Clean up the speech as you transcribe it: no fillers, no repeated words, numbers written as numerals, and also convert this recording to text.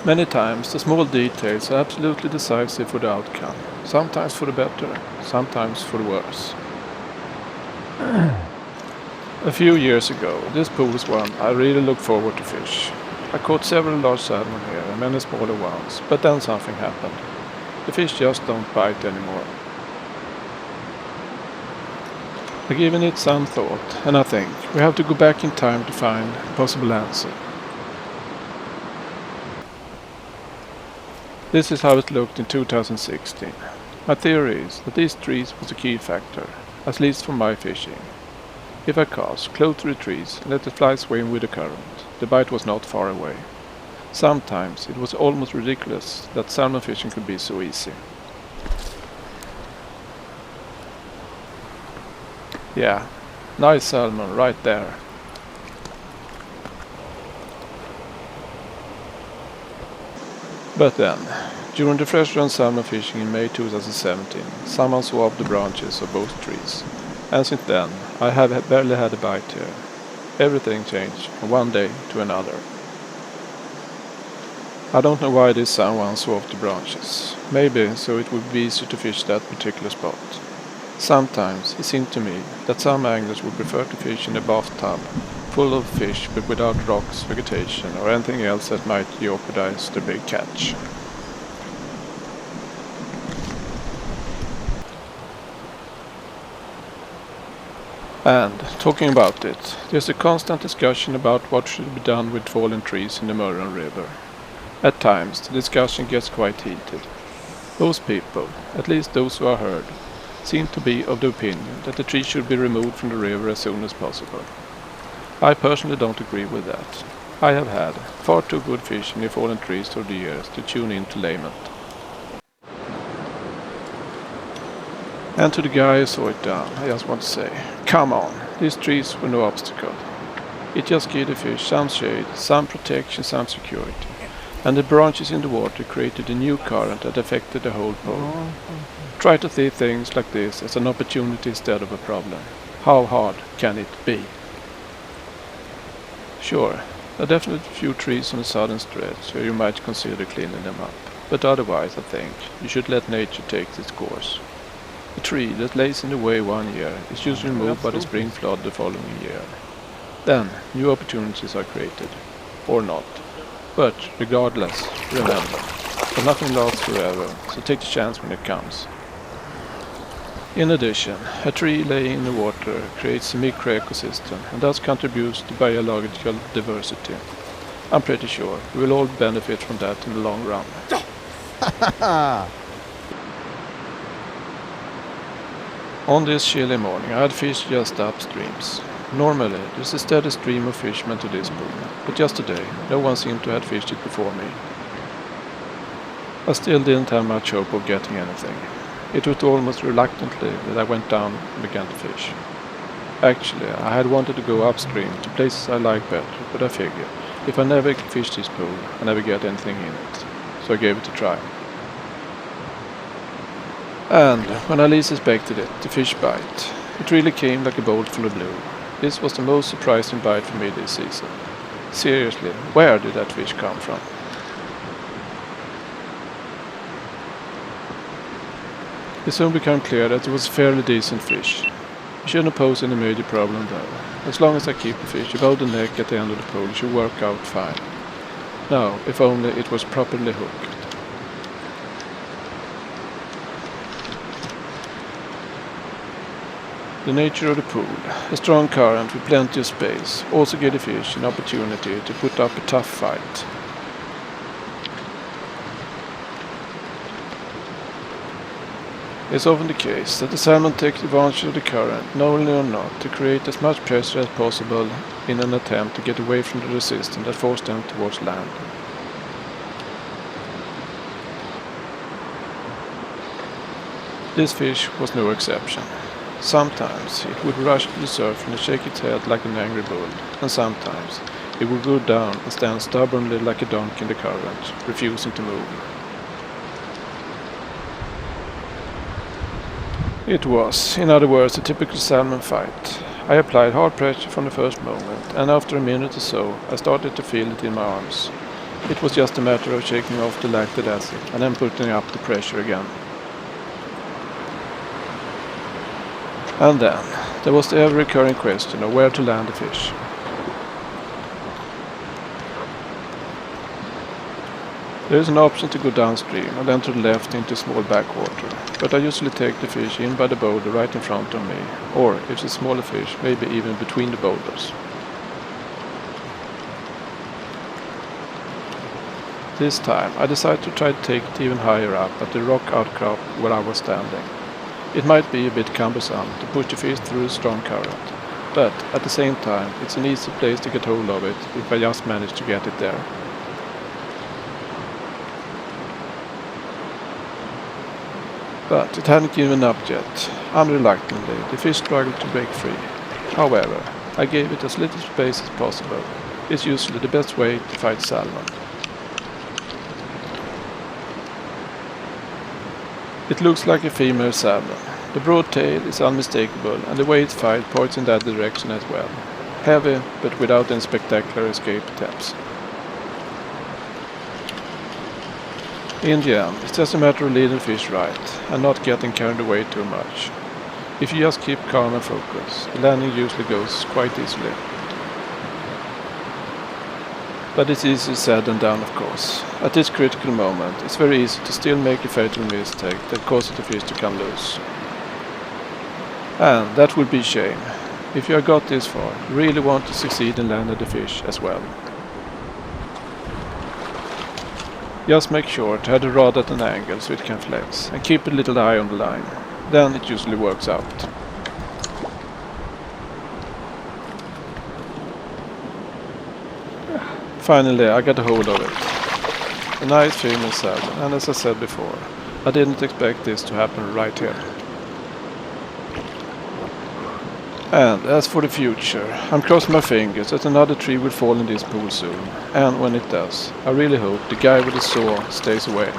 Many times the small details are absolutely decisive for the outcome, sometimes for the better, sometimes for the worse. A few years ago, this pool is one I really look forward to fish. I caught several large salmon here and many smaller ones, but then something happened. The fish just don't bite anymore. I've given it some thought, and I think we have to go back in time to find a possible answer. This is how it looked in 2016. My theory is that these trees was a key factor, at least for my fishing. If I cast close to the trees and let the fly swim with the current, the bite was not far away. Sometimes it was almost ridiculous that salmon fishing could be so easy. Yeah, nice salmon right there. But then, during the fresh run salmon fishing in May 2017, someone swabbed the branches of both trees. And since then, I have barely had a bite here. Everything changed from one day to another. I don't know why this someone swabbed the branches. Maybe so it would be easier to fish that particular spot. Sometimes it seemed to me that some anglers would prefer to fish in a bathtub full of fish but without rocks, vegetation or anything else that might jeopardize the big catch. And, talking about it, there's a constant discussion about what should be done with fallen trees in the Mörrum River. At times, the discussion gets quite heated. Most people, at least those who are heard, seem to be of the opinion that the trees should be removed from the river as soon as possible. I personally don't agree with that. I have had far too good fishing in fallen trees through the years to tune in to lament. And to the guy who saw it down, I just want to say, come on, these trees were no obstacle. It just gave the fish some shade, some protection, some security. And the branches in the water created a new current that affected the whole pool. Try to see things like this as an opportunity instead of a problem. How hard can it be? Sure, there are definitely a few trees on the southern stretch where you might consider cleaning them up. But otherwise, I think, you should let nature take its course. A tree that lays in the way one year is usually removed by the spring flood the following year. Then, new opportunities are created. Or not. But, regardless, remember, that nothing lasts forever, so take the chance when it comes. In addition, a tree laying in the water creates a micro-ecosystem and thus contributes to biological diversity. I'm pretty sure we will all benefit from that in the long run. On this chilly morning, I had fished just upstreams. Normally, there's a steady stream of fishermen to this pool, but just today, no one seemed to have fished it before me. I still didn't have much hope of getting anything. It was almost reluctantly that I went down and began to fish. Actually, I had wanted to go upstream to places I like better, but I figured, if I never fish this pool, I never get anything in it. So I gave it a try. And when I least expected it, the fish bite. It really came like a bolt from the blue. This was the most surprising bite for me this season. Seriously, where did that fish come from? It soon became clear that it was a fairly decent fish. It shouldn't pose any major problem though. As long as I keep the fish above the neck at the end of the pole, it should work out fine. Now, if only it was properly hooked. The nature of the pool, a strong current with plenty of space, also gave the fish an opportunity to put up a tough fight. It's often the case that the salmon take advantage of the current, knowingly or not, to create as much pressure as possible in an attempt to get away from the resistance that forced them towards land. This fish was no exception. Sometimes it would rush to the surface and shake its head like an angry bull, and sometimes it would go down and stand stubbornly like a donkey in the current, refusing to move. It was, in other words, a typical salmon fight. I applied hard pressure from the first moment, and after a minute or so I started to feel it in my arms. It was just a matter of shaking off the lactic acid and then putting up the pressure again. And then, there was the ever-recurring question of where to land the fish. There is an option to go downstream and then to the left into small backwater, but I usually take the fish in by the boulder right in front of me, or if it's a smaller fish, maybe even between the boulders. This time I decided to try to take it even higher up at the rock outcrop where I was standing. It might be a bit cumbersome to push the fish through a strong current, but at the same time it's an easy place to get hold of it if I just manage to get it there. But it hadn't given up yet. Unreluctantly, the fish struggled to break free. However, I gave it as little space as possible. It's usually the best way to fight salmon. It looks like a female salmon. The broad tail is unmistakable and the way it's fired points in that direction as well. Heavy, but without any spectacular escape attempts. In the end, it's just a matter of leading the fish right and not getting carried away too much. If you just keep calm and focused, the landing usually goes quite easily. But it's easier said than done, of course. At this critical moment, it's very easy to still make a fatal mistake that causes the fish to come loose. And that would be a shame. If you have got this far, you really want to succeed in landing the fish as well. Just make sure to have the rod at an angle so it can flex, and keep a little eye on the line. Then it usually works out. Finally, I got a hold of it. A nice female salmon, and as I said before, I didn't expect this to happen right here. And as for the future, I'm crossing my fingers that another tree will fall in this pool soon, and when it does, I really hope the guy with the saw stays away.